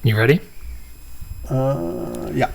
You ready? Yeah.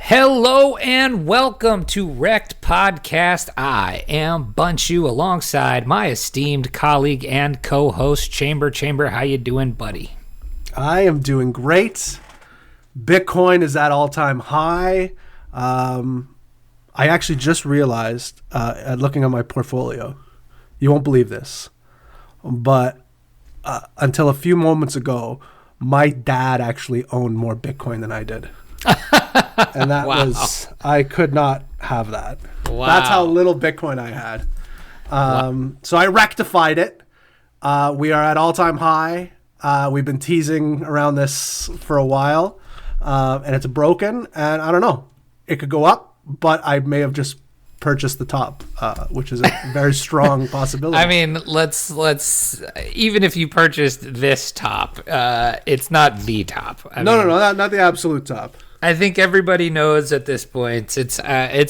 Hello and welcome to REKT Podcast. I am Bunchu alongside my esteemed colleague and co-host Chamber. Chamber, how you doing, buddy? I am doing great. Bitcoin is at all-time high. I actually just realized, looking at my portfolio, you won't believe this, but until a few moments ago, my dad actually owned more Bitcoin than I did. And that was, I could not have that. Wow. That's how little Bitcoin I had. So I rectified it. We are at all-time high. We've been teasing around this for a while, and it's broken. And I don't know, it could go up, but I may have just purchased the top, which is a very strong possibility. I mean, let's even if you purchased this top, it's not the top. No, not the absolute top. I think everybody knows at this point it's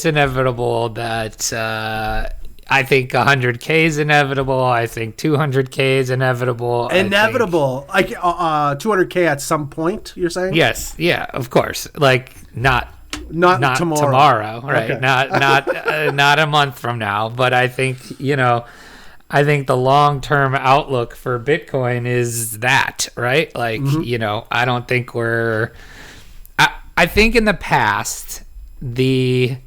inevitable that I think 100K is inevitable. I think 200K is inevitable. Inevitable, like 200K at some point. You're saying? Yes, yeah, of course. Like not tomorrow, right? Okay. Not a month from now. But I think I think the long-term outlook for Bitcoin is that, right? Like I don't think we're. I think in the past, before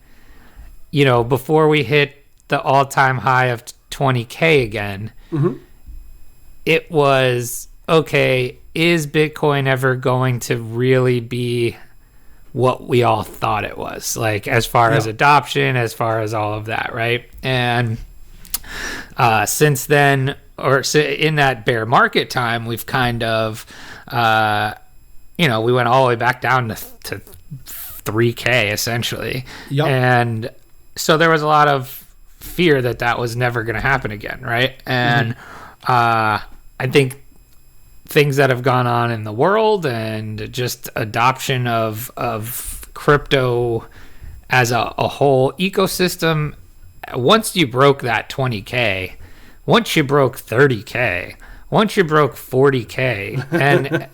we hit the all-time high of 20K again, it was, okay, is Bitcoin ever going to really be what we all thought it was? Like, as far as adoption, as far as all of that, right? And since then, or in that bear market time, we've kind of... we went all the way back down to 3K essentially. Yep. And so there was a lot of fear that was never going to happen again, right? And I think things that have gone on in the world and just adoption of crypto as a whole ecosystem, once you broke that 20K, once you broke 30K, once you broke 40K,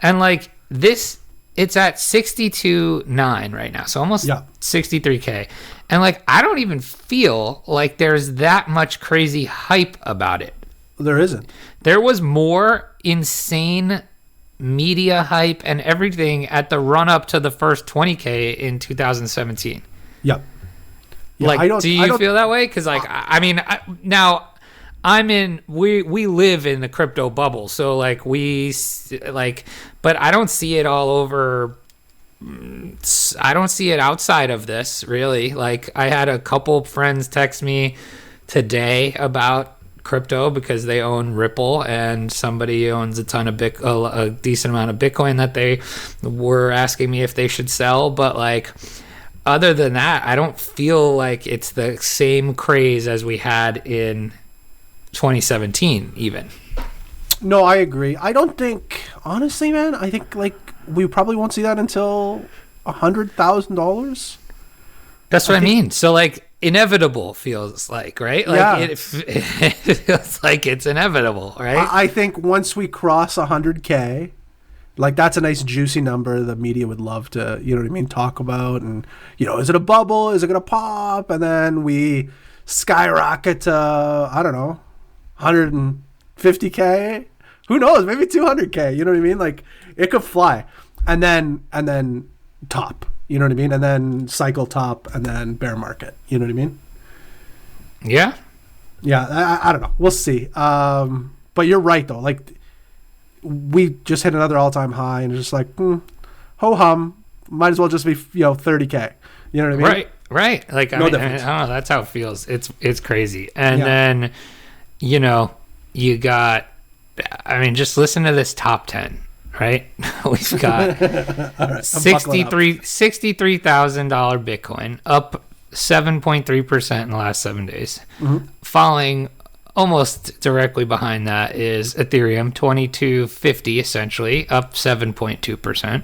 and like this, it's at 62.9 right now, so almost 63K, and like I don't even feel like there's that much crazy hype about it. There isn't. There was more insane media hype and everything at the run up to the first 20K in 2017. Yep. Yeah, like, do you feel that way? Because like, I mean, now. We live in the crypto bubble, so like but I don't see it all over. I don't see it outside of this, really. Like, I had a couple friends text me today about crypto because they own Ripple, and somebody owns a decent amount of Bitcoin that they were asking me if they should sell. But like, other than that, I don't feel like it's the same craze as we had in 2017 even. No, I agree. I don't think, honestly, man, I think like we probably won't see that until $100,000. That's what I mean. So like inevitable feels like, right? Like it feels like it's inevitable, right? I think once we cross 100K, like that's a nice juicy number the media would love to, talk about. And, is it a bubble? Is it going to pop? And then we skyrocket to, I don't know, 150K, who knows, maybe 200K, you know what I mean? Like, it could fly, and then top, you know what I mean? And then cycle top, and then bear market, you know what I mean? Yeah I don't know, we'll see. But you're right though, like we just hit another all-time high, and it's just like ho-hum, might as well just be 30K, you know what I mean? Right. Like, I don't know, that's how it feels. It's crazy. And then you got, just listen to this top 10, right? We've got right, $63,000 Bitcoin, up 7.3% in the last 7 days. Following almost directly behind that is Ethereum, 2250 essentially, up 7.2%.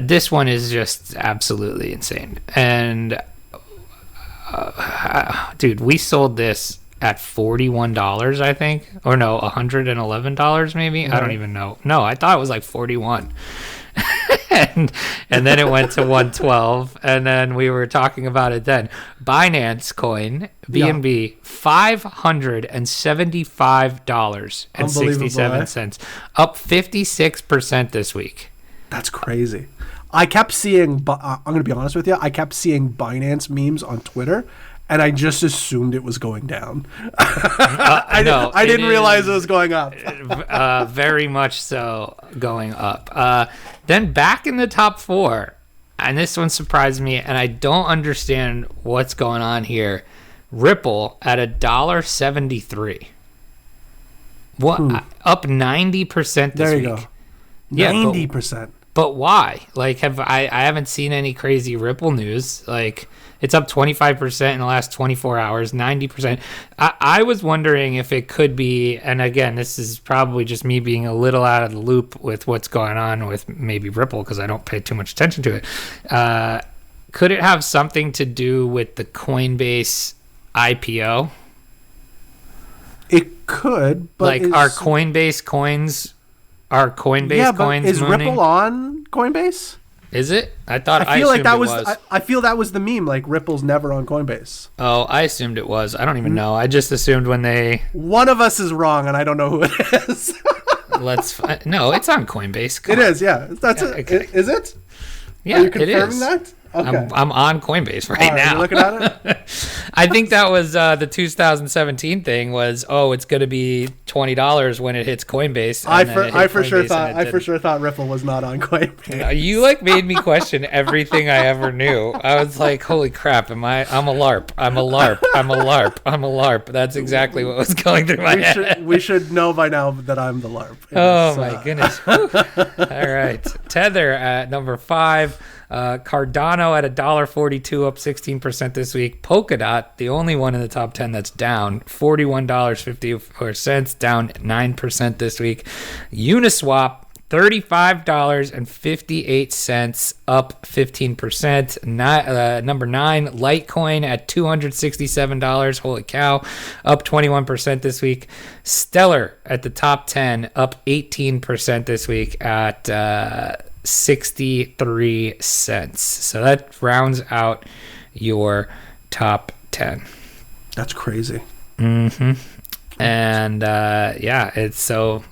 This one is just absolutely insane. And dude, we sold this at $41, I think, or no, $111 maybe. Right. I don't even know. No, I thought it was like 41. and then it went to 112, and then we were talking about it then. Binance coin, BNB, $575.67, up 56% this week. That's crazy. I kept seeing, I'm going to be honest with you, I kept seeing Binance memes on Twitter, and I just assumed it was going down. I didn't realize it was going up. Very much so going up. Then back in the top 4, and this one surprised me, and I don't understand what's going on here. Ripple at $1.73. What? Up 90% this week. There you go. 90%. But why? Like, I haven't seen any crazy Ripple news. Like, it's up 25% in the last 24 hours, 90%. I was wondering if it could be, and again, this is probably just me being a little out of the loop with what's going on with maybe Ripple because I don't pay too much attention to it. Could it have something to do with the Coinbase IPO? It could, but like, are Coinbase coins... Are Coinbase coins is mooning? Ripple on Coinbase? Is it? I thought I feel like that was. I feel that was the meme. Like Ripple's never on Coinbase. Oh, I assumed it was. I don't even know. I just assumed when they. One of us is wrong, and I don't know who it is. No, it's on Coinbase. It is. Yeah, that's it. Okay. Is it? Yeah, are you confirming that? Okay. I'm on Coinbase right now. You're looking at it? I think that was the 2017 thing was, it's going to be $20 when it hits Coinbase. I for sure thought Ripple was not on Coinbase. You made me question everything I ever knew. I was like, holy crap, I'm a LARP. I'm a LARP. I'm a LARP. I'm a LARP. That's exactly what was going through my head. We should know by now that I'm the LARP. My goodness. All right. Tether at number 5. Cardano at $1.42, up 16% this week. Polkadot, the only one in the top 10 that's down, $41.54, down 9% this week. Uniswap, $35.58, up 15%. Number 9, Litecoin at $267. Holy cow, up 21% this week. Stellar at the top 10, up 18% this week at 63 cents. So that rounds out your top 10. That's crazy. Mm-hmm. And it's so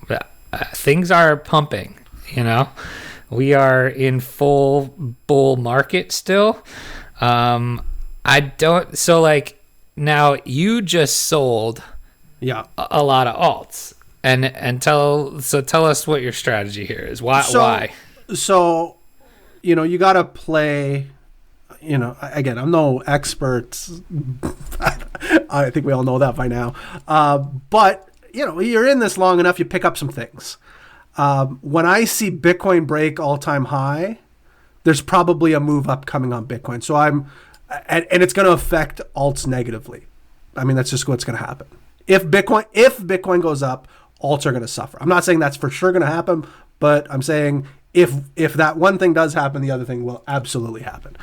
things are pumping, we are in full bull market still. Now you just sold a lot of alts and tell us what your strategy here is. Why? So, you got to play, again, I'm no expert. I think we all know that by now. But, you're in this long enough, you pick up some things. When I see Bitcoin break all-time high, there's probably a move up coming on Bitcoin. So and it's going to affect alts negatively. I mean, that's just what's going to happen. If Bitcoin goes up, alts are going to suffer. I'm not saying that's for sure going to happen, but I'm saying if that one thing does happen, the other thing will absolutely happen.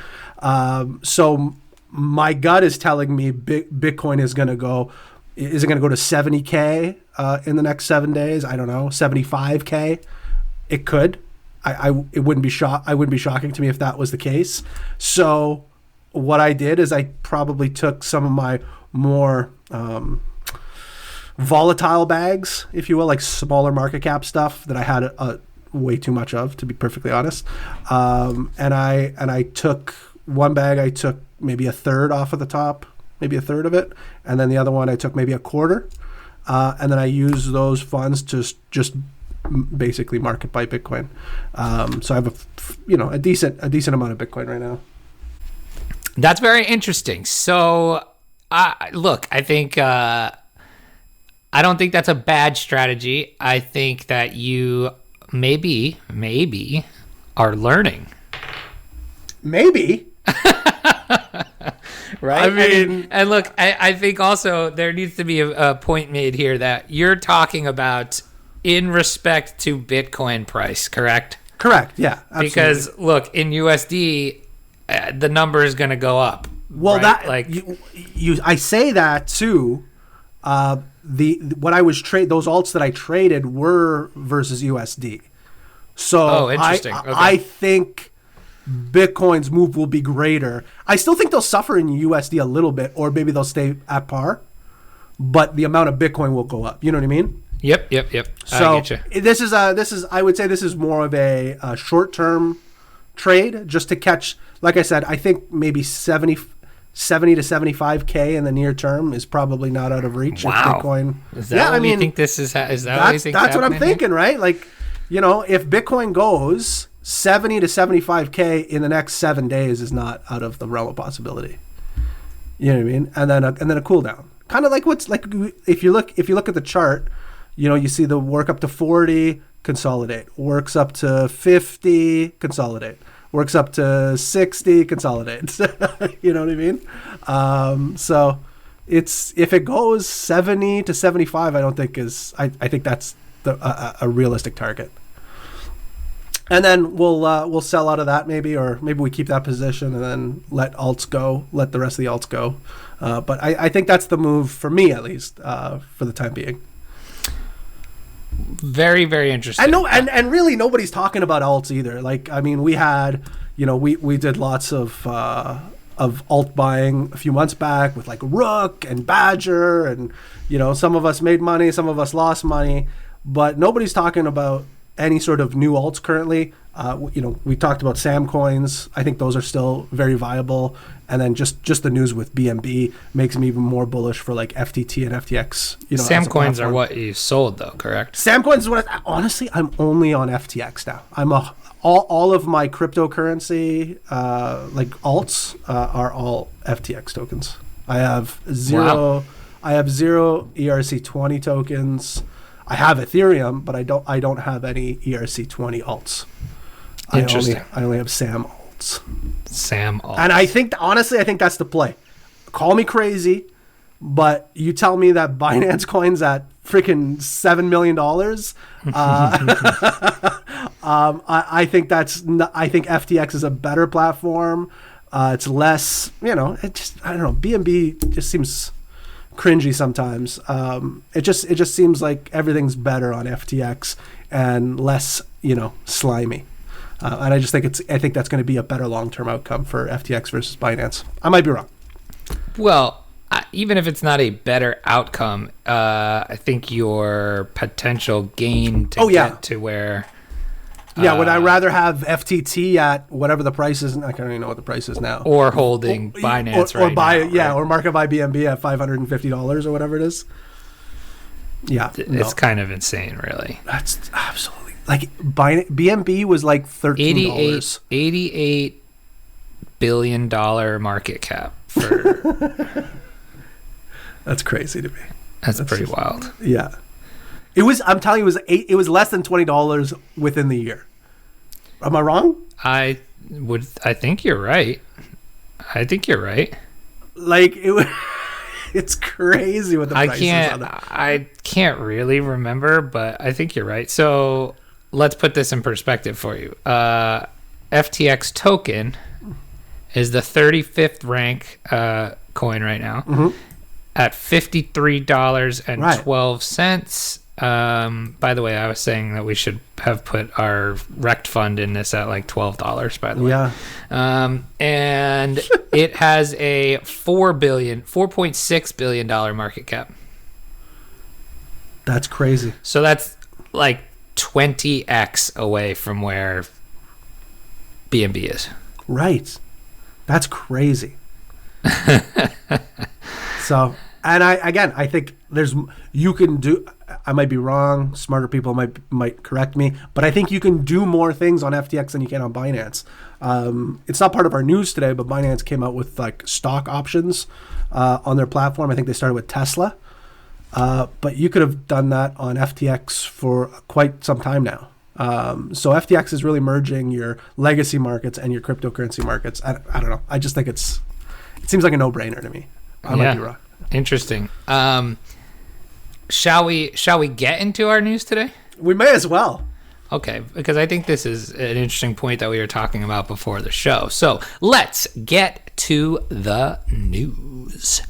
So my gut is telling me Bitcoin is going to go. Is it going to go to 70K in the next 7 days? I don't know, 75K. It could. It wouldn't be shocking to me if that was the case. So what I did is I probably took some of my more volatile bags, if you will, like smaller market cap stuff that I had way too much of, to be perfectly honest. And I took one bag. I took maybe a third off of the top, maybe a third of it, and then the other one I took maybe a quarter, and then I used those funds to just basically market buy Bitcoin. So I have a decent amount of Bitcoin right now. That's very interesting. So look, I think I don't think that's a bad strategy. I think that you maybe are learning. Maybe. Right? I mean, and look, I think also there needs to be a point made here that you're talking about in respect to Bitcoin price, correct? Correct. Yeah. Absolutely. Because look, in USD, the number is going to go up. Well, right? that like I say that too. What I was those alts that I traded were versus USD. So interesting. I think Bitcoin's move will be greater. I still think they'll suffer in USD a little bit, or maybe they'll stay at par, but the amount of Bitcoin will go up. You know what I mean? Yep. So I get you. this is I would say this is more of a short-term trade just to catch. Like I said, I think maybe 70 to 75K in the near term is probably not out of reach. Wow. If Bitcoin. Is that what you think this is? Is that what you think? That's what I'm thinking, right? Like, if Bitcoin goes 70 to 75K in the next 7 days is not out of the realm of possibility. You know what I mean? And then a cool down. Kind of like if you look at the chart, you see the work up to 40, consolidate. Works up to 50, consolidate. Works up to 60, consolidate. You know what I mean? So if it goes 70 to 75, I don't think I think that's a realistic target. And then we'll sell out of that or maybe we keep that position and then let the rest of the alts go. But I think that's the move for me, at least, for the time being. Very, very interesting. And really nobody's talking about alts either. Like, I mean, we had, we did lots of alt buying a few months back with like Rook and Badger, and some of us made money, some of us lost money, but nobody's talking about any sort of new alts currently. We talked about Sam coins. I think those are still very viable. And then just the news with BNB makes me even more bullish for like FTT and FTX. Sam coins are what you sold though, correct? Sam coins is what honestly, I'm only on FTX now. I'm all of my cryptocurrency like alts are all FTX tokens. I have zero. Wow. I have zero ERC20 tokens. I have Ethereum, but I don't have any ERC20 alts. Interesting. I only have Sam alts. Sam alts. And I think that's the play. Call me crazy, but you tell me that Binance coin's at freaking $7 million. I think FTX is a better platform. It's less, I don't know. BNB just seems cringy sometimes. It just seems like everything's better on FTX and less, slimy. And I think that's going to be a better long-term outcome for FTX versus Binance. I might be wrong. Well, even if it's not a better outcome, I think your potential gain to get to where... would I rather have FTT at whatever the price is? I don't even know what the price is now. Or holding Binance or market buy BNB at $550 or whatever it is. Yeah. It's kind of insane, really. That's absolutely... Like, BNB was like $13. $88 billion market cap. For That's crazy to me. That's pretty wild. Yeah. I'm telling you, it was less than $20 within the year. Am I wrong? I think you're right. Like it's crazy what the price is on it. I can't really remember, but I think you're right. So let's put this in perspective for you. FTX token is the 35th rank coin right now at $53.12. By the way, I was saying that we should have put our REKT fund in this at like $12, by the way. Yeah. And it has a $4.6 billion market cap. That's crazy. So that's like 20x away from where BNB is. Right. That's crazy. So, and I think I might be wrong. Smarter people might correct me, but I think you can do more things on FTX than you can on Binance. It's not part of our news today, but Binance came out with like stock options on their platform. I think they started with Tesla, but you could have done that on FTX for quite some time now. So FTX is really merging your legacy markets and your cryptocurrency markets. I don't know. I just think it seems like a no-brainer to me. I might be wrong. Interesting. Shall we get into our news today? We may as well. Okay, because I think this is an interesting point that we were talking about before the show. So let's get to the news.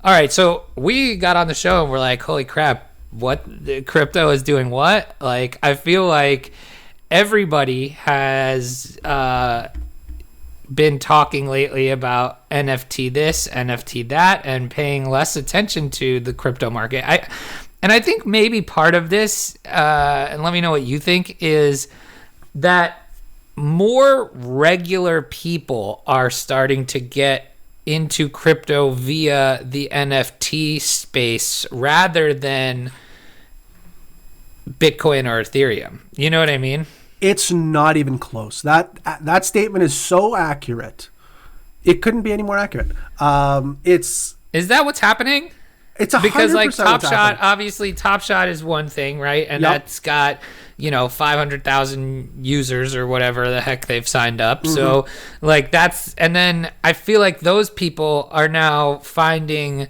All right, so we got on the show and we're like, holy crap, what the crypto is doing what? Like, I feel like everybody has been talking lately about NFT this, NFT that, and paying less attention to the crypto market. I think maybe part of this, and let me know what you think, is that more regular people are starting to get into crypto via the NFT space rather than Bitcoin or Ethereum. You know what I mean? It's not even close. That statement is so accurate. It couldn't be any more accurate. Is that what's happening? It's 100% because like Top Shot, obviously Top Shot is one thing, right? And that's got 500,000 users or whatever the heck they've signed up. Mm-hmm. So like and then I feel like those people are now finding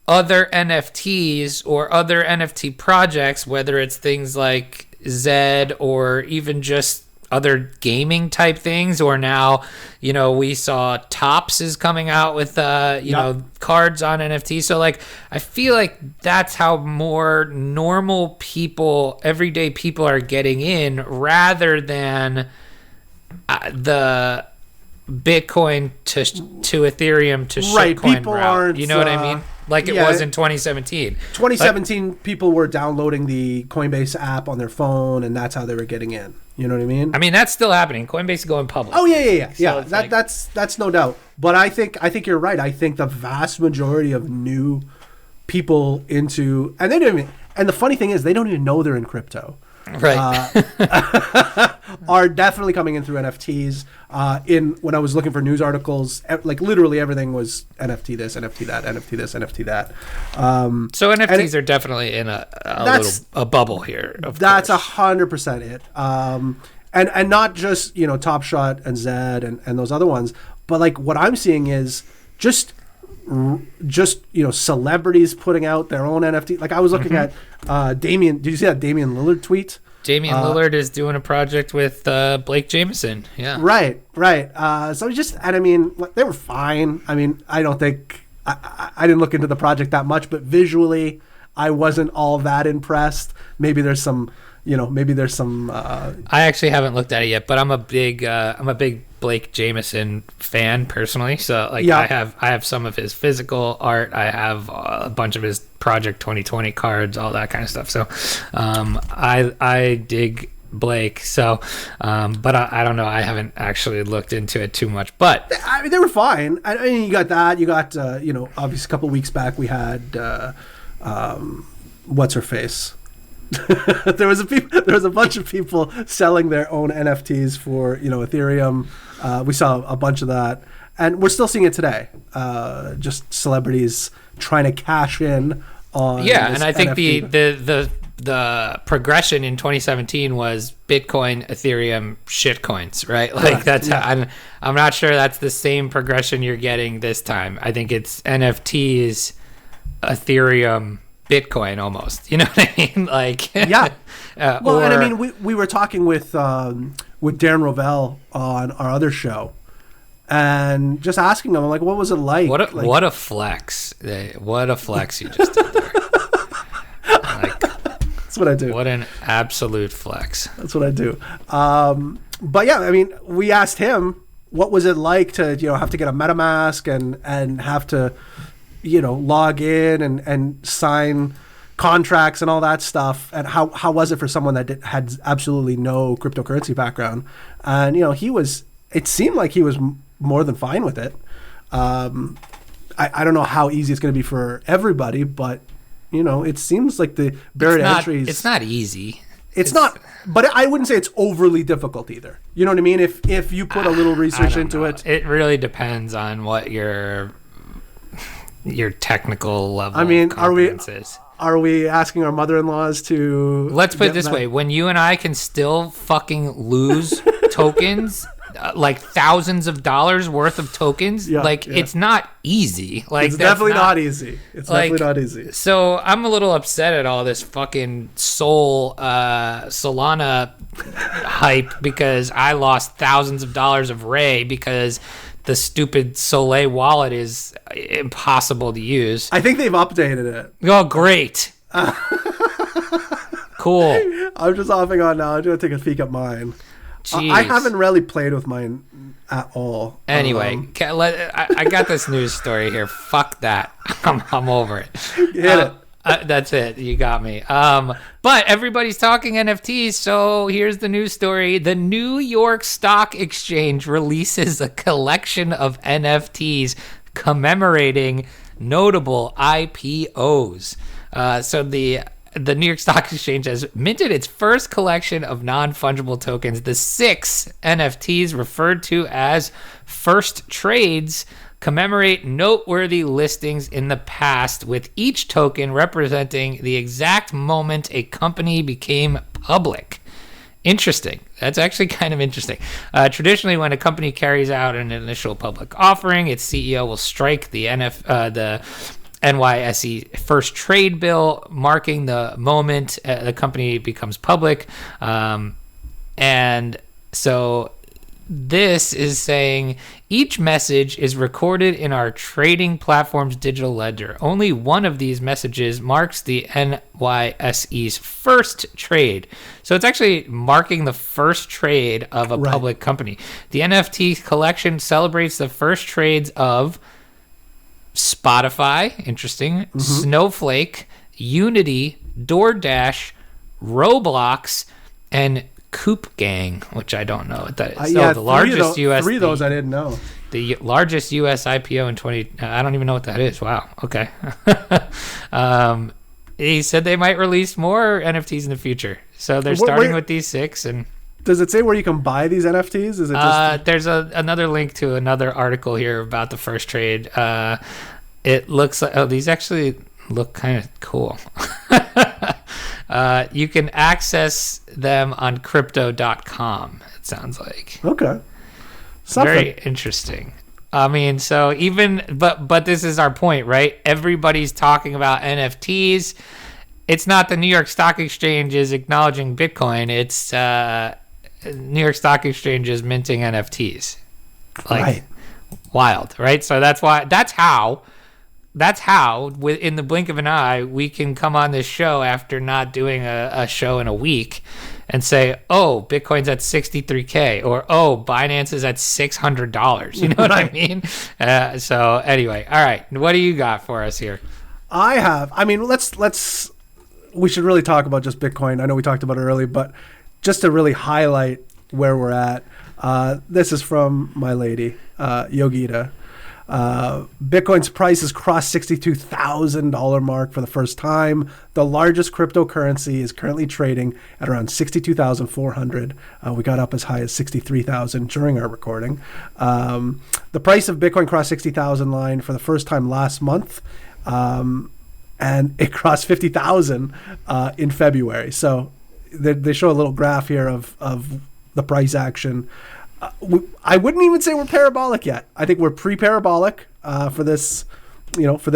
other NFTs or other NFT projects, whether it's things like Zed or even just other gaming type things, or now we saw Topps is coming out with cards on NFT. So like I feel like that's how more normal people, everyday people, are getting in rather than the Bitcoin to Ethereum to shitcoin people route. Aren't, you know what I mean? Like it was in 2017. 2017, people were downloading the Coinbase app on their phone, and that's how they were getting in. You know what I mean? I mean, that's still happening. Coinbase is going public. Oh yeah. So that's no doubt. But I think you're right. I think the vast majority of new people into, and they don't even, and the funny thing is they don't even know they're in crypto. Right. Are definitely coming in through NFTs. When I was looking for news articles, like literally everything was NFT this, NFT that, NFT this, NFT that. So NFTs are definitely in a bubble here. That's 100% it. And not just Top Shot and Zed and those other ones, but like what I'm seeing is just celebrities putting out their own NFT. Like I was looking at Damian. Did you see that Damian Lillard tweet? Damian Lillard is doing a project with Blake Jameson. Yeah. Right. So I mean, they were fine. I mean, I don't think I didn't look into the project that much, but visually, I wasn't all that impressed. Maybe there's some. I actually haven't looked at it yet, but I'm a big Blake Jameson fan personally. So like I have some of his physical art. I have a bunch of his Project 2020 cards, all that kind of stuff. So I dig Blake. So but I don't know. I haven't actually looked into it too much. But I mean, they were fine. I mean, you got that. You got obviously a couple of weeks back we had what's her face. there was a bunch of people selling their own NFTs for Ethereum. We saw a bunch of that, and we're still seeing it today. Just celebrities trying to cash in on and I think NFT. the progression in 2017 was Bitcoin, Ethereum, shitcoins, right? Like that's how, I'm not sure that's the same progression you're getting this time. I think it's NFTs, Ethereum, Bitcoin almost, you know what I mean? Like, and I mean, we were talking with Darren Rovell on our other show, and just asking him, I'm like, what was it like? What a flex! What a flex you just did there. That's what I do. What an absolute flex! That's what I do. But yeah, I mean, we asked him, what was it like to have to get a MetaMask and have to log in and sign contracts and all that stuff, and how was it for someone that had absolutely no cryptocurrency background? And it seemed like he was more than fine with it. I don't know how easy it's going to be for everybody, but it seems like the barrier to entry is, it's not easy. It's not, but I wouldn't say it's overly difficult either. You know what I mean? If you put a little research into it, it really depends on what your your technical level. I mean, of competence is. Are we asking our mother-in-laws to? Let's put it this way: when you and I can still fucking lose tokens, like thousands of dollars worth of tokens, it's not easy. Like it's definitely not easy. It's definitely not easy. So I'm a little upset at all this fucking Solana hype because I lost thousands of dollars of Ray because the stupid Soleil wallet is impossible to use. I think they've updated it. Oh, great. Cool. I'm just offing on now. I'm going to take a peek at mine. I haven't really played with mine at all. Anyway, I got this news story here. Fuck that. I'm over it. Hit it. That's it. You got me. But everybody's talking NFTs, so here's the news story. The New York Stock Exchange releases a collection of NFTs commemorating notable IPOs. So the New York Stock Exchange has minted its first collection of non-fungible tokens. The 6 NFTs referred to as first trades commemorate noteworthy listings in the past, with each token representing the exact moment a company became public. Interesting. That's actually kind of interesting. Traditionally, when a company carries out an initial public offering, its CEO will strike the NYSE first trade bill, marking the moment the company becomes public. And so this is saying each message is recorded in our trading platform's digital ledger. Only one of these messages marks the NYSE's first trade. So it's actually marking the first trade of a public company. The NFT collection celebrates the first trades of Spotify, interesting, Snowflake, Unity, DoorDash, Roblox, and Coop Gang, which I don't know what that is. The largest U.S. Three of those I didn't know. The largest U.S. IPO in 20. I don't even know what that is. Wow. Okay. He said they might release more NFTs in the future. So they're starting with these 6. And does it say where you can buy these NFTs? Is it just there's another link to another article here about the first trade. It looks like these actually look kind of cool. You can access them on crypto.com, it sounds like. Okay. Very interesting. I mean, so but this is our point, right? Everybody's talking about NFTs. It's not the New York Stock Exchange is acknowledging Bitcoin. It's New York Stock Exchange is minting NFTs. Wild, right? So that's how in the blink of an eye, we can come on this show after not doing a show in a week and say, oh, Bitcoin's at 63K, or oh, Binance is at $600. You know what I mean? So anyway, all right. What do you got for us here? We should really talk about just Bitcoin. I know we talked about it earlier, but just to really highlight where we're at, this is from my lady, Yogita. Bitcoin's price has crossed $62,000 mark for the first time. The largest cryptocurrency is currently trading at around 62,400. We got up as high as 63,000 during our recording. The price of Bitcoin crossed 60,000 line for the first time last month, and it crossed 50,000 in February. So they show a little graph here of the price action. I wouldn't even say we're parabolic yet. I think we're pre-parabolic for this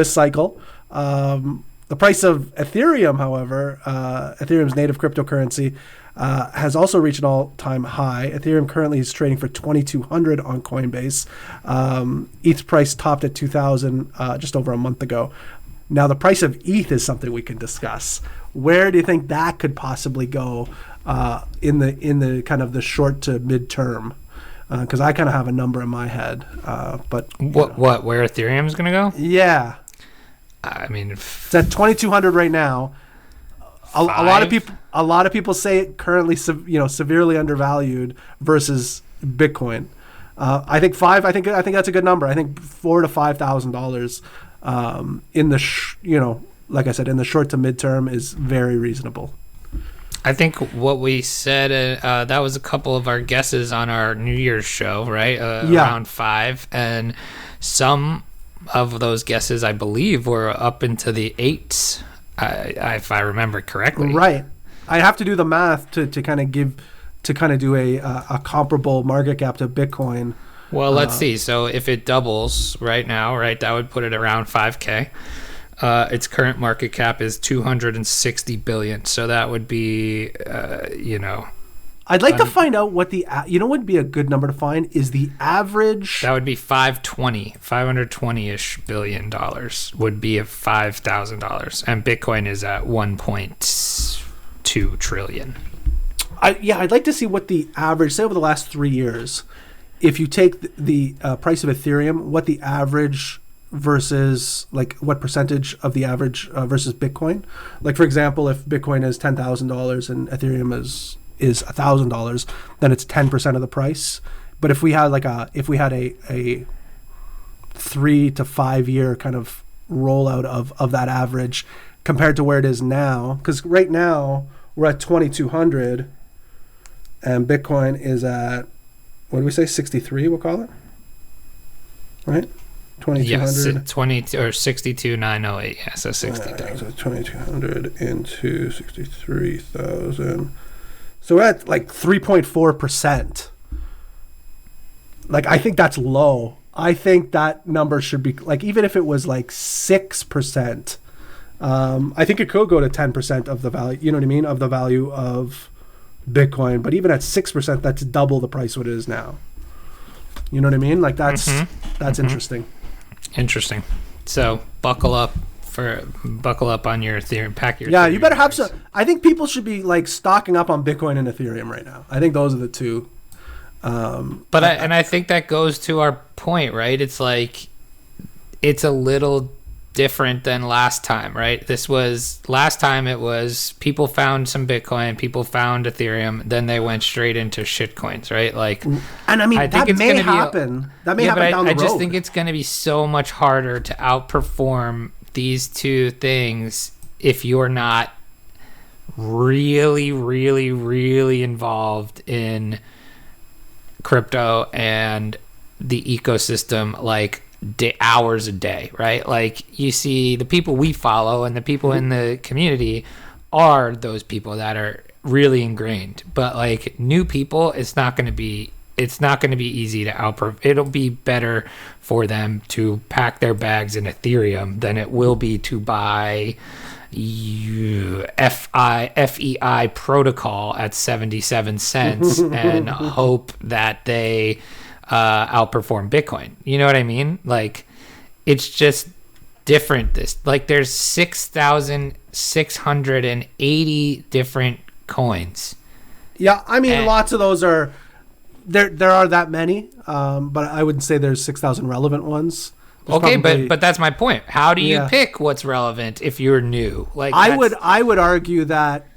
cycle. The price of Ethereum, however, Ethereum's native cryptocurrency, has also reached an all-time high. Ethereum currently is trading for $2,200 on Coinbase. ETH's price topped at $2,000 just over a month ago. Now, the price of ETH is something we can discuss. Where do you think that could possibly go in the kind of the short to mid-term? Because I kind of have a number in my head, but where Ethereum's going to go? Yeah, I mean, it's at 2,200 right now. A lot of people say it currently, severely undervalued versus Bitcoin. I think that's a good number. I think $4,000 to $5,000 in the like I said, in the short to midterm is very reasonable. I think what we said, that was a couple of our guesses on our New Year's show, right? Around 5. And some of those guesses, I believe, were up into the eights, if I remember correctly. Right. I have to do the math to kind of do a comparable market cap to Bitcoin. Well, let's see. So if it doubles right now, right, that would put it around 5K. Its current market cap is 260 billion. So that would be, I'd like to find out what would be a good number to find is the average. That would be 520-ish billion dollars would be $5,000. And Bitcoin is at 1.2 trillion. I'd like to see what the average, say over the last 3 years, if you take the price of Ethereum, what the average versus like what percentage of the average versus Bitcoin. Like for example, if Bitcoin is $10,000 and Ethereum is $1,000, then it's 10% of the price. But if we had a 3 to 5 year kind of rollout of that average compared to where it is now, because right now we're at 2,200 and Bitcoin is at, what do we say, 63, we'll call it, right? 2,200. Yes, 20 or 62,908. Yeah, so 63. So 2,200 into 63,000. So we're at like 3.4%. Like, I think that's low. I think that number should be like, even if it was like 6%, I think it could go to 10% of the value, you know what I mean, of the value of Bitcoin. But even at 6%, that's double the price what it is now. You know what I mean? Like that's interesting. Interesting. So buckle up on your Ethereum. Pack your Ethereum. You better have some. I think people should be like stocking up on Bitcoin and Ethereum right now. I think those are the two. I think that goes to our point, right? It's like it's a little different than last time, right? Last time it was people found some Bitcoin, people found Ethereum, then they went straight into shit coins, right? Like, and I mean, that may happen. That may happen down the road. I just think it's going to be so much harder to outperform these two things if you're not really, really, really involved in crypto and the ecosystem, like hours a day, right? Like you see the people we follow and the people in the community are those people that are really ingrained, but like new people, it's not going to be easy to outperform. It'll be better for them to pack their bags in Ethereum than it will be to buy FEI protocol at 77 cents and hope that they outperform Bitcoin. You know what I mean? Like, it's just different. There's 6,680 different coins. Yeah, I mean, lots of those are there are that many, but I wouldn't say there's 6,000 relevant ones. But that's my point. How do you pick what's relevant if you're new? Like, I would argue that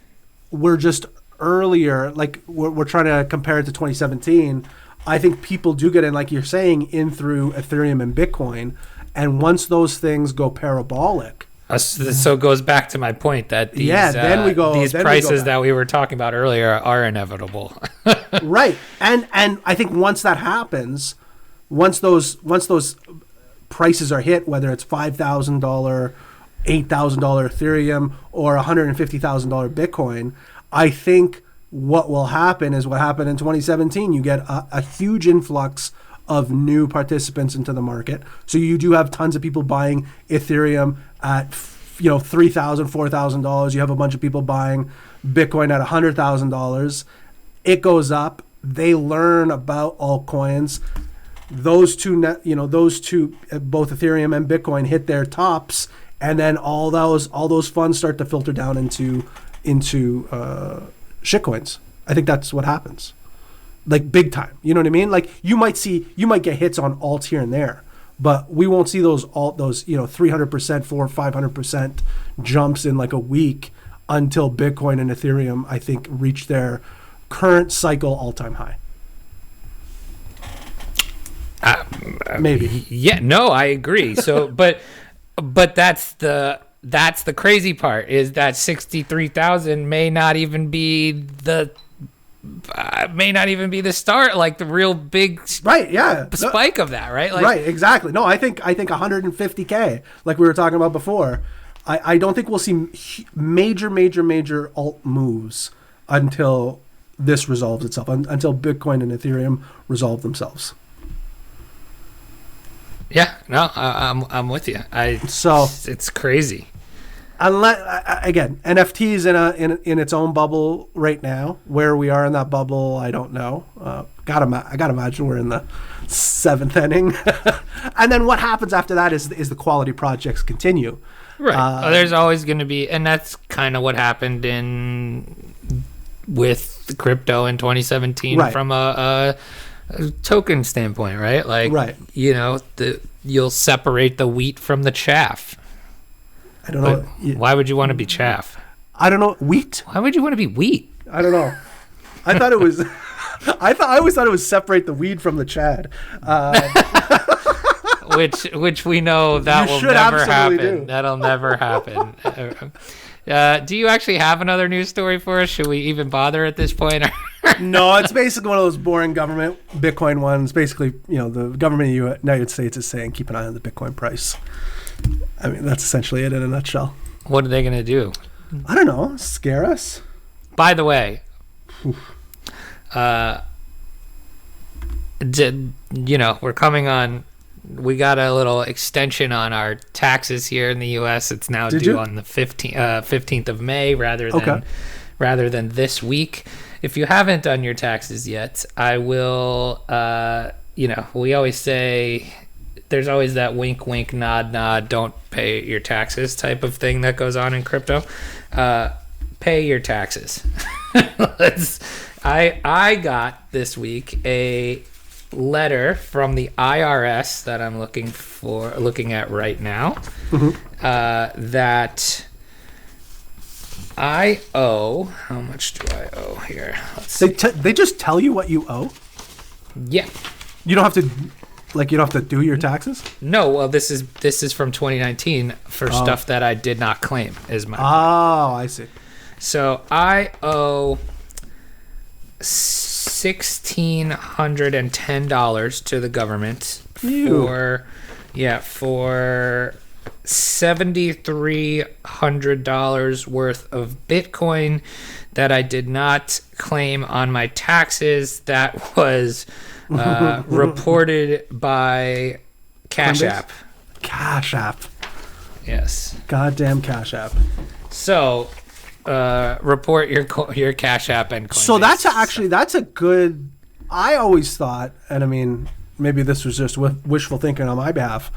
we're just earlier. Like we're trying to compare it to 2017. I think people do get in, like you're saying, in through Ethereum and Bitcoin, and once those things go parabolic. So it goes back to my point that these prices that we were talking about earlier are inevitable. Right, and I think once that happens, once those prices are hit, whether it's $5,000, $8,000 Ethereum, or $150,000 Bitcoin, I think what will happen is what happened in 2017. You get a huge influx of new participants into the market. So you do have tons of people buying Ethereum at $3,000, $4,000. You have a bunch of people buying Bitcoin at $100,000. It goes up. They learn about altcoins. Those two, both Ethereum and Bitcoin hit their tops, and then all those funds start to filter down into shitcoins. I think that's what happens, like big time. You know what I mean? Like you might get hits on alts here and there, but we won't see those 300%, 400-500% jumps in like a week until Bitcoin and Ethereum, I think, reach their current cycle all-time high. Maybe. Yeah. No, I agree. So, but that's the crazy part is that 63,000 may not even be the may not even be the start, like the real big spike of that, right? Like, right, exactly. No, I think 150K, like we were talking about before. I don't think we'll see major alt moves until this resolves itself, until Bitcoin and Ethereum resolve themselves. Yeah, no, I'm with you. It's crazy. Unless, again, NFTs in its own bubble right now. Where we are in that bubble, I don't know. I gotta imagine we're in the 7th inning, and then what happens after that is the quality projects continue. Right. There's always going to be, and that's kind of what happened with crypto in 2017 from a token standpoint, right? Like, you'll separate the wheat from the chaff. I don't know. Why would you want to be chaff? I don't know. Wheat? Why would you want to be wheat? I don't know. I thought it was. I always thought it was separate the weed from the Chad. Which we know that will never happen. That'll never happen. Do you actually have another news story for us? Should we even bother at this point? No, it's basically one of those boring government Bitcoin ones. Basically, the government of the United States is saying keep an eye on the Bitcoin price. I mean, that's essentially it in a nutshell. What are they going to do? I don't know. Scare us? By the way, we're coming on. We got a little extension on our taxes here in the U.S. It's now due on the 15th of May rather than this week. If you haven't done your taxes yet, I will. We always say there's always that wink, wink, nod, nod. Don't pay your taxes type of thing that goes on in crypto. Pay your taxes. I got this week a letter from the IRS that I'm looking at right now, that I owe. How much do I owe here? Let's see. They just tell you what you owe? Yeah. You don't have to do your taxes? No, well this is from 2019 for stuff that I did not claim is my I see. So I owe $1,610 to the government for $7,300 worth of Bitcoin that I did not claim on my taxes. That was reported by Cash App. Cash App. Yes. Goddamn Cash App. So report your Cash App and Coinbase. So that's a good. I always thought, and I mean, maybe this was just wishful thinking on my behalf.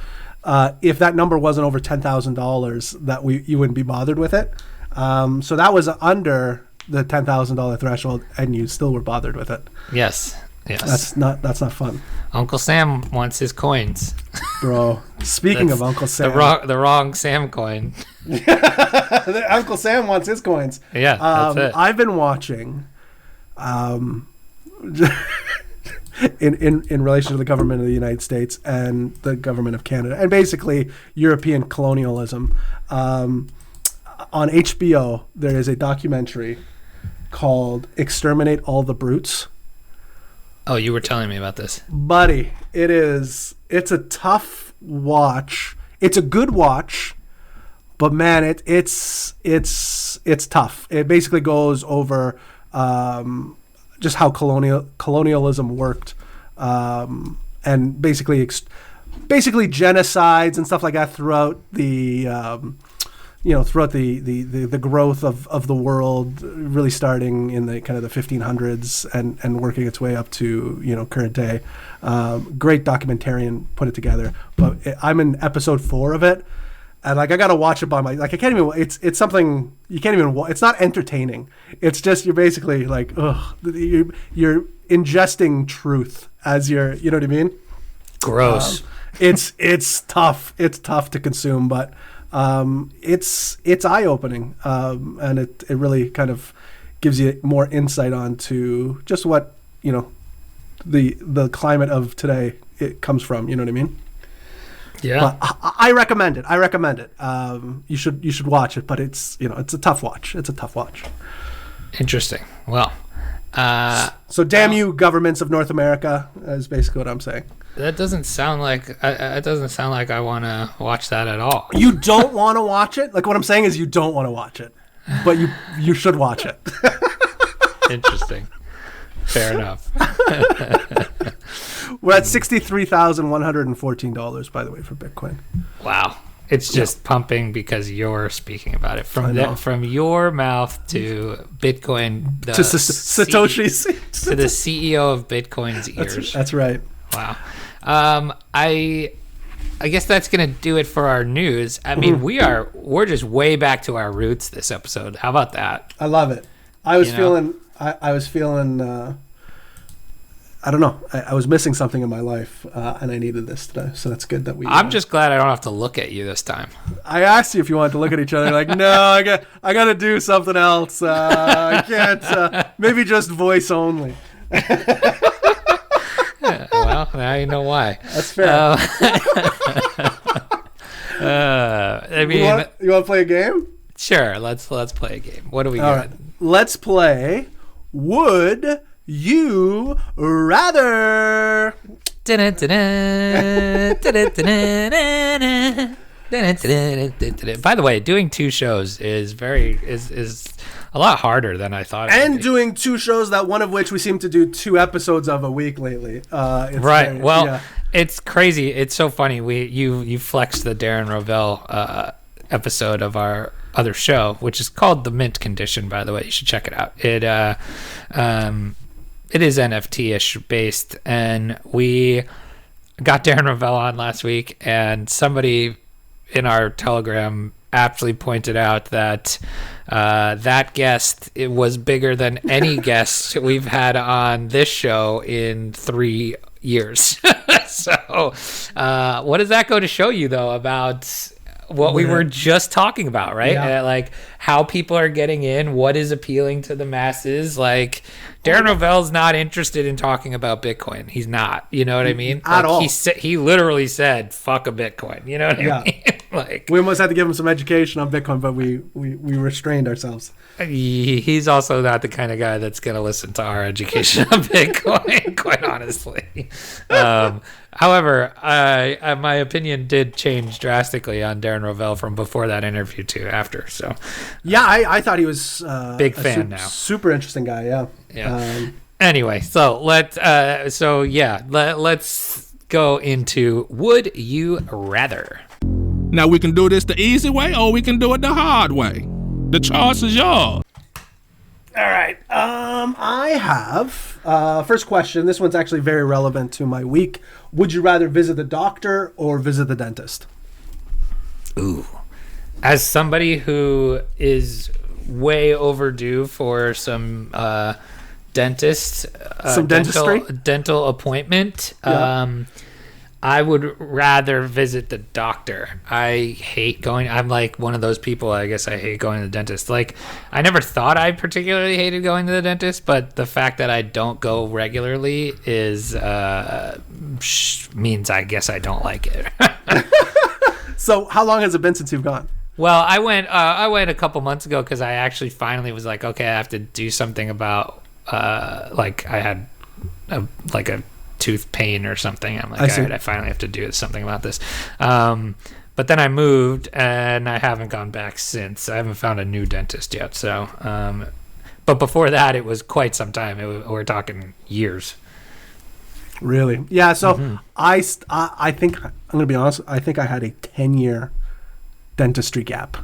If that number wasn't over $10,000, that you wouldn't be bothered with it. So that was under the $10,000 threshold, and you still were bothered with it. Yes. That's not fun. Uncle Sam wants his coins. Bro, speaking of Uncle Sam. The wrong Sam coin. Uncle Sam wants his coins. Yeah, that's it. I've been watching in relation to the government of the United States and the government of Canada, and basically European colonialism. On HBO, there is a documentary called Exterminate All the Brutes. Oh, you were telling me about this. Buddy, it's a tough watch. It's a good watch, but man, it's tough. It basically goes over just how colonialism worked, and basically genocides and stuff like that throughout the the growth of the world, really starting in the kind of the 1500s and working its way up to current day. Great documentarian put it together, but I'm in episode 4 of it, and I gotta watch it by I can't even. It's something you can't even. It's not entertaining. It's just you're basically like, you're ingesting truth as you're. You know what I mean? Gross. It's tough. It's tough to consume, but. It's eye-opening, and it really kind of gives you more insight onto just what the climate of today it comes from. You know what I mean? Yeah. But I recommend it. You should watch it, but it's a tough watch. Interesting. Well, So damn you, governments of North America, is basically what I'm saying. That doesn't sound like I want to watch that at all. You don't want to watch it? Like, what I'm saying is you don't want to watch it, but you should watch it. Interesting. Fair enough. We're at $63,114, by the way, for Bitcoin. Wow. It's just pumping because you're speaking about it. From your mouth to Bitcoin, to Satoshi's, to the CEO of Bitcoin's ears. That's right. Wow. I guess that's gonna do it for our news. I mean, we're just way back to our roots this episode. How about that? I love it. I was feeling. I don't know. I was missing something in my life, and I needed this today. So that's good that we. I'm just glad I don't have to look at you this time. I asked you if you wanted to look at each other. You're like, no, I got to do something else. I can't. Maybe just voice only. Well, now you know why. That's fair. I mean, you want to play a game? Sure. Let's play a game. What do we All got? right. Let's play. Would you rather? By the way, doing two shows is a lot harder than I thought. And doing two shows, that one of which we seem to do 2 episodes of a week lately. Right. It's crazy. It's so funny. You flexed the Darren Rovell episode of our other show, which is called The Mint Condition, by the way. You should check it out. It is NFT-ish based, and we got Darren Rovell on last week, and somebody in our Telegram aptly pointed out that that guest, it was bigger than any guest we've had on this show in 3 years. So what does that go to show you, though, about what we were just talking about, right? Yeah. Like how people are getting in, what is appealing to the masses. Like Darren Rovell's not interested in talking about Bitcoin. He's not, you know what I mean? At all. He literally said, fuck a Bitcoin. You know what I mean? Like, we almost had to give him some education on Bitcoin, but we restrained ourselves. He's also not the kind of guy that's going to listen to our education on Bitcoin, quite honestly. However, my opinion did change drastically on Darren Rovell from before that interview to after. So, yeah, I thought he was big fan now. Super interesting guy. Yeah. Yeah. Anyway, so let's go into Would You Rather. Now we can do this the easy way, or we can do it the hard way. The choice is yours. All right. I have first question. This one's actually very relevant to my week. Would you rather visit the doctor or visit the dentist? Ooh. As somebody who is way overdue for some dentistry, dental appointment, I would rather visit the doctor. I hate going. I'm like one of those people. I guess I hate going to the dentist. Like, I never thought I particularly hated going to the dentist, but the fact that I don't go regularly is means I guess I don't like it. So, how long has it been since you've gone? Well, I went a couple months ago because I actually finally was like, okay, I have to do something about like I had a tooth pain or something. I'm like, all right, I finally have to do something about this. But then I moved and I haven't gone back since. I haven't found a new dentist yet. So, but before that, it was quite some time. We're talking years. Really? Yeah. So I think I'm going to be honest. I think I had a 10-year dentistry gap.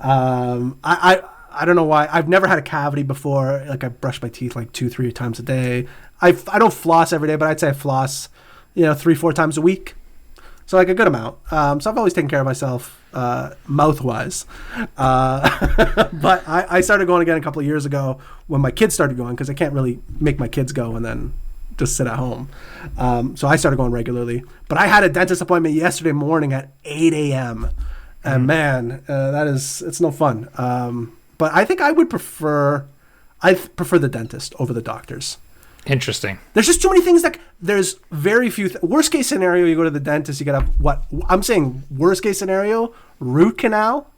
I don't know why. I've never had a cavity before. Like, I brush my teeth like 2-3 times a day. I don't floss every day, but I'd say I floss, 3-4 times a week. So like a good amount. So I've always taken care of myself mouth-wise. But I started going again a couple of years ago when my kids started going, because I can't really make my kids go and then just sit at home. So I started going regularly. But I had a dentist appointment yesterday morning at 8 a.m. And man, it's no fun. But I think I prefer the dentist over the doctors. Interesting. There's just too many things there's very few. Worst case scenario, you go to the dentist, you get what I'm saying. Worst case scenario, root canal.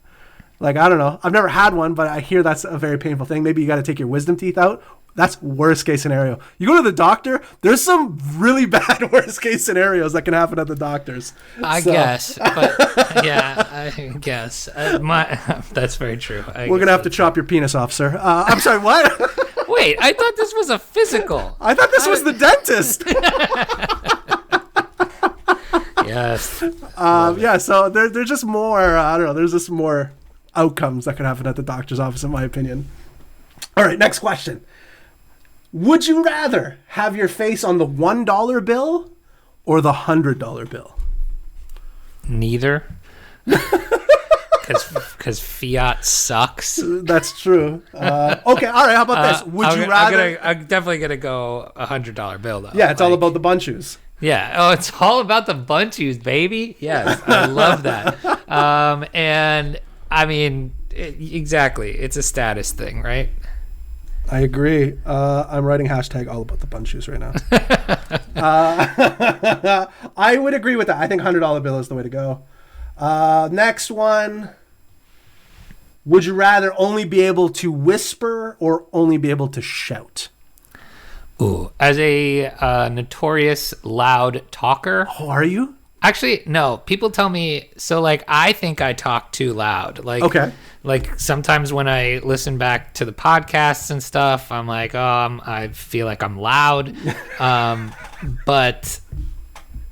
Like, I don't know. I've never had one, but I hear that's a very painful thing. Maybe you got to take your wisdom teeth out. That's worst case scenario. You go to the doctor, there's some really bad worst case scenarios that can happen at the doctor's. I guess. But yeah, I guess. That's very true. We're going to have to chop your penis off, sir. I'm sorry, what? Wait, I thought this was a physical. I thought this was the dentist. Yes. Yeah, so there's just more, I don't know, there's just more outcomes that can happen at the doctor's office, in my opinion. All right, next question. Would you rather have your face on the $1 bill or the $100 bill? Neither. Because fiat sucks. That's true. Okay, all right, how about this? Would you rather... I'm definitely going to go $100 bill, though. Yeah, it's all about the bun shoes. Yeah. Oh, it's all about the bun shoes, baby. Yes, I love that. And, I mean, exactly. It's a status thing, right? I agree. I'm writing hashtag all about the bun shoes right now. I would agree with that. I think $100 bill is the way to go. Next one. Would you rather only be able to whisper or only be able to shout? Ooh, as a notorious loud talker. Oh, are you? Actually, no. People tell me, so like I think I talk too loud. Like, okay. Like sometimes when I listen back to the podcasts and stuff, I'm like, I feel like I'm loud. But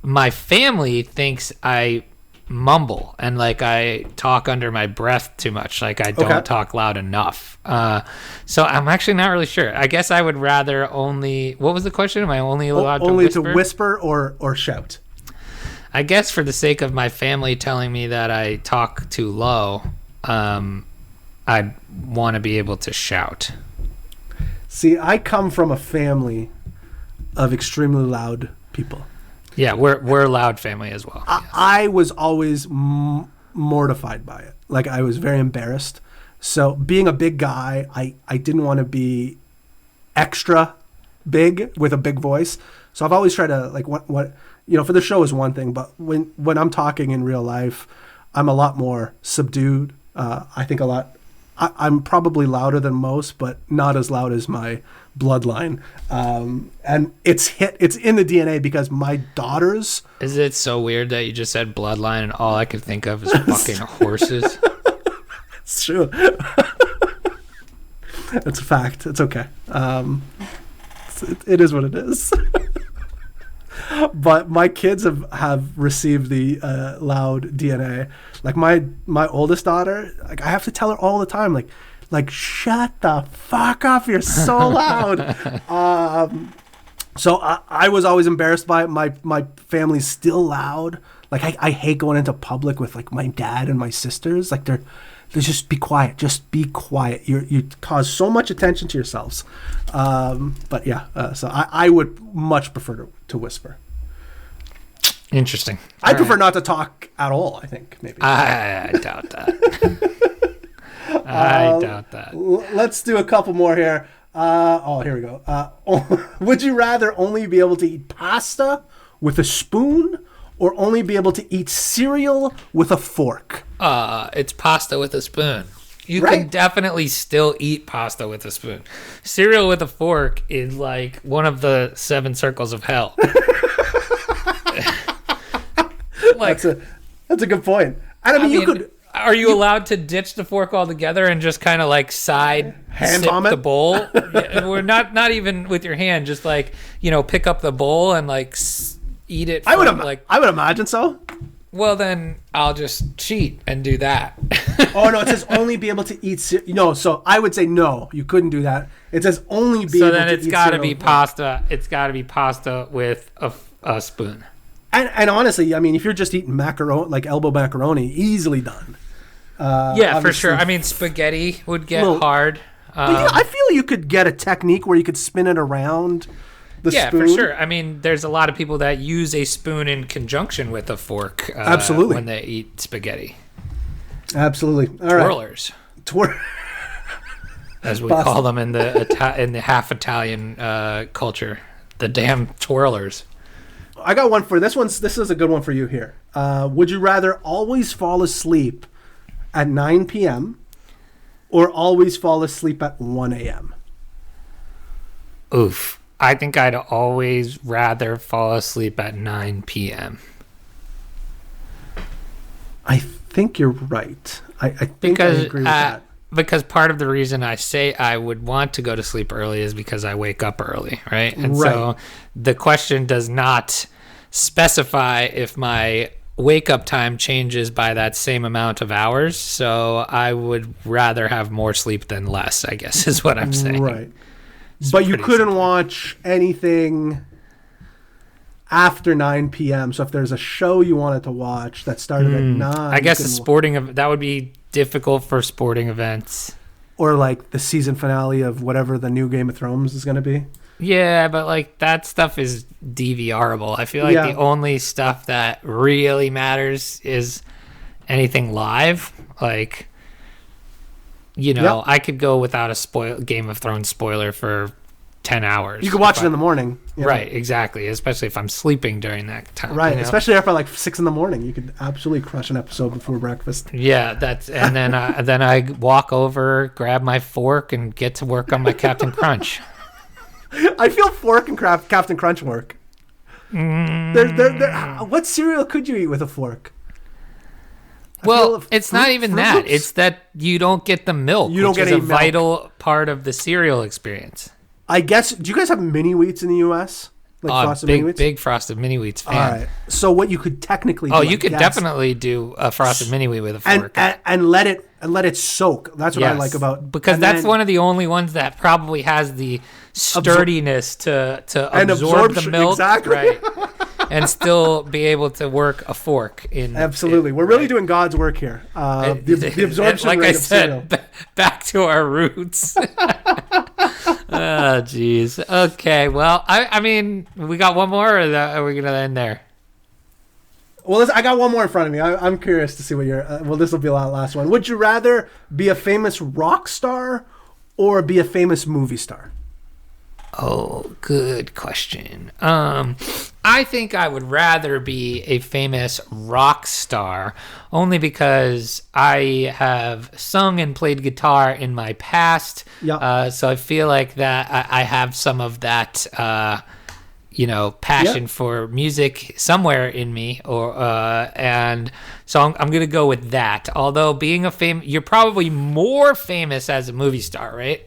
my family thinks I mumble and like I talk under my breath too much. Like I don't talk loud enough. So I'm actually not really sure. I guess I would rather only. What was the question? Am I only allowed to whisper? Only to whisper or shout? I guess for the sake of my family telling me that I talk too low, I'd want to be able to shout. See, I come from a family of extremely loud people. Yeah, we're a loud family as well. I was always mortified by it. Like, I was very embarrassed. So being a big guy, I didn't want to be extra big with a big voice. So I've always tried to, like, what you know, for the show is one thing, but when I'm talking in real life, I'm a lot more subdued. I think I'm probably louder than most, but not as loud as my bloodline. And it's in the DNA because my daughters. Is it so weird that you just said bloodline and all I could think of is fucking horses? It's true. It's a fact. It's okay. It is what it is. But my kids have received the loud DNA. Like my oldest daughter, like I have to tell her all the time, like shut the fuck up, you're so loud. So I was always embarrassed by it. My family's still loud. Like I hate going into public with like my dad and my sisters. Like they're just be quiet. Just be quiet. You cause so much attention to yourselves. But yeah, so I would much prefer to whisper. Interesting. I prefer not to talk at all, I think, maybe. I doubt that. I doubt that. Let's do a couple more here. Here we go. Would you rather only be able to eat pasta with a spoon or only be able to eat cereal with a fork? It's pasta with a spoon. You can definitely still eat pasta with a spoon. Cereal with a fork is like one of the 7 circles of hell. Like, that's a good point. And I mean, you could. Are you allowed to ditch the fork altogether and just kind of like side hand sip vomit the bowl? We're not even with your hand. Just like, you know, pick up the bowl and like eat it. I would imagine so. Well, then I'll just cheat and do that. Oh no! It says only be able to eat. No, so I would say no. You couldn't do that. It says only be. So able then to it's eat got to be pasta. It's got to be pasta with a spoon. And honestly, I mean, if you're just eating macaroni, like elbow macaroni, easily done. Yeah, for sure. I mean, spaghetti would get hard. But yeah, I feel you could get a technique where you could spin it around the spoon. Yeah, for sure. I mean, there's a lot of people that use a spoon in conjunction with a fork. Absolutely. When they eat spaghetti. Absolutely. All Twirlers. Right. As we call them in the half Italian culture. The damn twirlers. I got one for this one. This is a good one for you here. Would you rather always fall asleep at 9 p.m. or always fall asleep at 1 a.m.? Oof. I think I'd always rather fall asleep at 9 p.m. I think you're right. I think I agree with that. Because part of the reason I say I would want to go to sleep early is because I wake up early, right? And so the question does not specify if my wake up time changes by that same amount of hours. So I would rather have more sleep than less, I guess, is what I'm saying. Right. But you couldn't watch anything after 9 p.m. So if there's a show you wanted to watch that started at 9... I guess that would be difficult for sporting events. Or like the season finale of whatever the new Game of Thrones is going to be. Yeah, but like that stuff is DVRable. I feel like the only stuff that really matters is anything live. Like, I could go without a Game of Thrones spoiler for 10 hours. You could watch it in the morning. Right, exactly. Especially if I'm sleeping during that time. Right, especially after like 6 in the morning. You could absolutely crush an episode before breakfast. Yeah, and then I walk over, grab my fork, and get to work on my Captain Crunch. I feel fork and Captain Crunch work. What cereal could you eat with a fork? Well, it's not even that. It's that you don't get the milk, which is a vital part of the cereal experience. I guess, do you guys have mini wheats in the U.S.? Like frosted mini wheats? Big frosted mini wheats fan. All right. So what you could technically do... Oh, you could definitely do a frosted mini wheat with a fork. And let it soak. That's what I like about... Because that's one of the only ones that probably has the sturdiness to absorb the milk. Exactly. Right. And still be able to work a fork in. Absolutely. We're really doing God's work here. The absorption like rate I of cereal. said, back to our roots. Oh, jeez. Okay. Well, I mean, we got one more, or are we going to end there? Well, I got one more in front of me. I'm curious to see what your... this will be the last one. Would you rather be a famous rock star or be a famous movie star? Oh, good question. I think I would rather be a famous rock star, only because I have sung and played guitar in my past. Yeah. So I feel like that I have some of that, passion for music somewhere in me, and so I'm gonna go with that. Although being you're probably more famous as a movie star, right?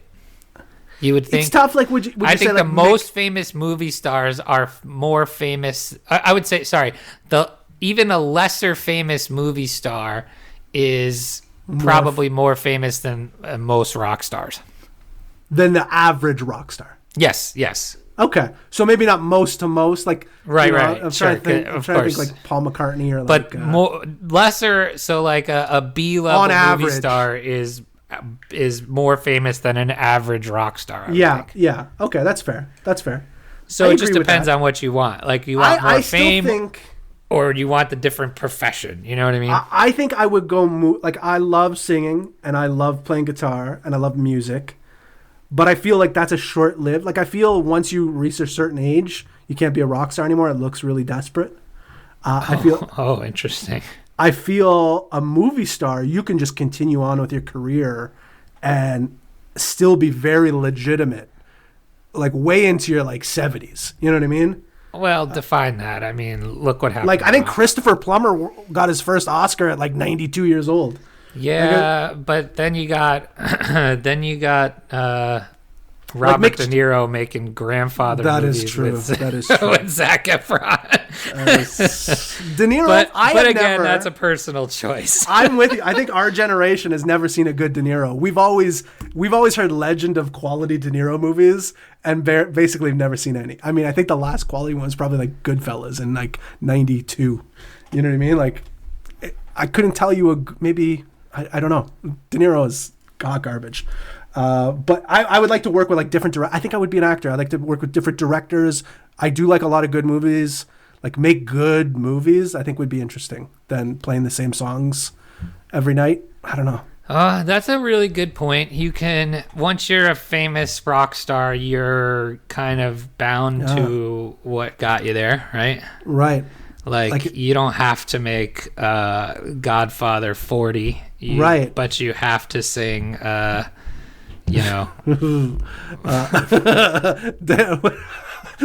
You would think it's tough. Like, would you I say think like the most famous movie stars are more famous. I would say, even a lesser famous movie star is probably more famous than most rock stars. Than the average rock star. Yes. Okay, so maybe not most to most, like right. I'm trying to think like Paul McCartney or like, but more lesser. So like a B level movie star is more famous than an average rock star. Yeah. Okay, that's fair. So it just depends on what you want. Like, you want more fame, still think, or you want the different profession. You know what I mean? I think I would go like, I love singing and I love playing guitar and I love music, but I feel like that's a short-lived. Like, I feel once you reach a certain age, you can't be a rock star anymore. It looks really desperate. I feel. Oh, interesting. I feel a movie star, you can just continue on with your career and still be very legitimate, like way into your like 70s. You know what I mean? Well, define that. I mean, look what happened. Like, I think Christopher Plummer got his first Oscar at like 92 years old. Yeah, but then you got Robert De Niro making grandfather movies. That is true. With Zac Efron. De Niro, but again, that's a personal choice. I'm with you. I think our generation has never seen a good De Niro. We've always heard legend of quality De Niro movies and basically never seen any. I mean, I think the last quality one was probably like Goodfellas in like 92. You know what I mean? Like, I couldn't tell you maybe, I don't know. De Niro is garbage. But I would like to work with like different I think I would be an actor. I'd like to work with different directors. I do like a lot of good movies. Like, make good movies, I think would be interesting than playing the same songs every night. I don't know. That's a really good point. Once you're a famous rock star, you're kind of bound to what got you there, right? Right. Like you don't have to make Godfather 40. Right. But you have to sing... you know.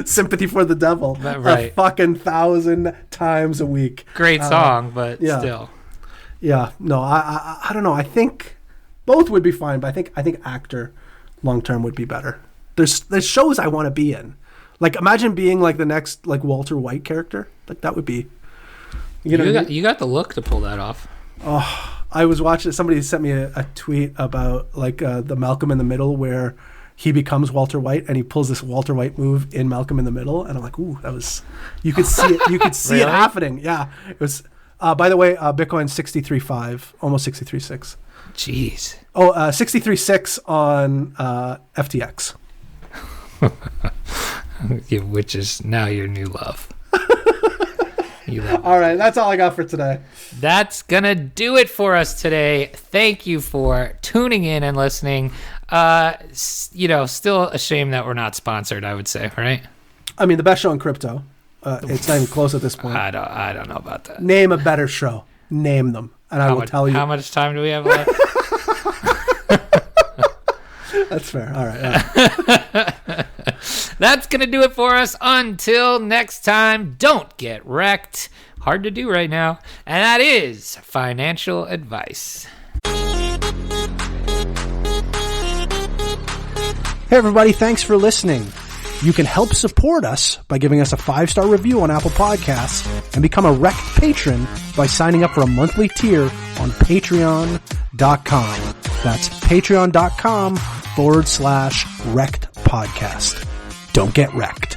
Sympathy for the Devil. Right. A fucking 1,000 times a week. Great song, but still. Yeah. No, I don't know. I think both would be fine, but I think actor long term would be better. There's shows I want to be in. Like, imagine being like the next like Walter White character. Like, that would be. You got the look to pull that off. Oh, I was watching. Somebody sent me a tweet about like the Malcolm in the Middle where he becomes Walter White and he pulls this Walter White move in Malcolm in the Middle, and I'm like, ooh, that was. You could see it. You could see Really? it happening. Yeah, it was. By the way, Bitcoin 63.5, almost 63.6. Jeez. Oh, 63.6 on FTX. Which is now your new love. All right, that's all I got for today. That's gonna do it for us today. Thank you for tuning in and listening. Still a shame that we're not sponsored, I would say, right? I mean, the best show in crypto. It's not even close at this point. I don't know about that. Name a better show. Name them, and I will tell you. How much time do we have left? That's fair. All right. That's going to do it for us. Until next time, don't get wrecked. Hard to do right now. And that is financial advice. Hey, everybody. Thanks for listening. You can help support us by giving us a 5-star review on Apple Podcasts and become a REKT patron by signing up for a monthly tier on patreon.com. That's patreon.com/REKT podcast. Don't get wrecked.